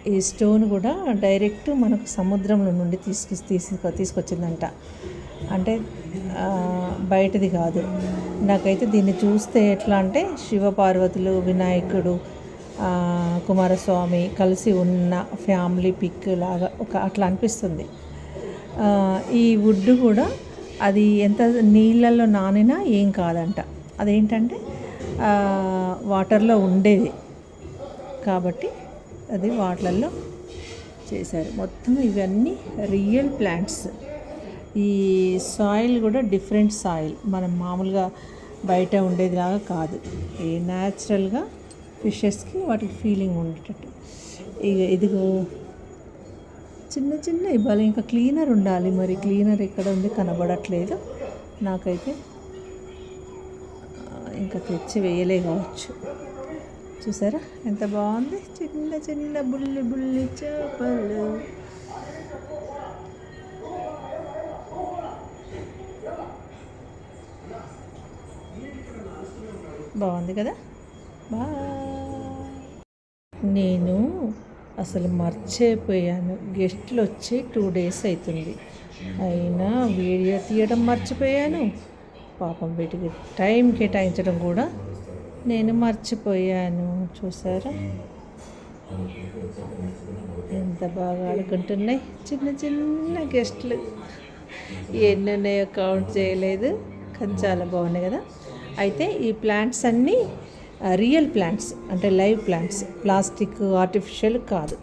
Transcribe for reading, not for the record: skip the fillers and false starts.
ఈ స్టోన్ కూడా డైరెక్ట్ మనకు సముద్రంలో నుండి తీసుకొచ్చిందంట. అంటే బయటది కాదు. నాకైతే దీన్ని చూస్తే ఎట్లా అంటే శివపార్వతులు, వినాయకుడు, కుమారస్వామి కలిసి ఉన్న ఫ్యామిలీ పిక్ లాగా అట్లా అనిపిస్తుంది. ఈ వుడ్ కూడా అది ఎంత నీళ్ళల్లో నానినా ఏం కాదంట. అదేంటంటే వాటర్లో ఉండేది కాబట్టి అది వాటర్లో చేశారు. మొత్తం ఇవన్నీ రియల్ ప్లాంట్స్. ఈ సాయిల్ కూడా డిఫరెంట్ సాయిల్, మనం మామూలుగా బయట ఉండేదిలాగా కాదు. ఈ న్యాచురల్గా ఫిషెస్కి వాటికి ఫీలింగ్ ఉండేటట్టు. ఇదిగో చిన్న చిన్న ఇవ్వాలి. ఇంకా క్లీనర్ ఉండాలి. మరి క్లీనర్ ఎక్కడ ఉంది కనబడట్లేదు నాకైతే. ఇంకా తెచ్చి వేయలే కావచ్చు. చూసారా ఎంత బాగుంది. చిన్న చిన్న బుల్లి బుల్లి చేపలు. బాగుంది కదా. నేను అసలు మర్చిపోయాను. గెస్టులు వచ్చి 2 days అవుతుంది, అయినా వీడియో తీయడం మర్చిపోయాను. పాపం వీటికి టైం కేటాయించడం కూడా నేను మర్చిపోయాను. చూసారా ఎంత బాగా ఆడుకుంటున్నాయి చిన్న చిన్న గెస్టులు. ఎన్ని ఉన్నాయో కౌంట్ చేయలేదు, కానీ చాలా బాగున్నాయి కదా. అయితే ఈ ప్లాంట్స్ అన్నీ రియల్ ప్లాంట్స్, అంటే లైవ్ ప్లాంట్స్, ప్లాస్టిక్ ఆర్టిఫిషియల్ కాదు.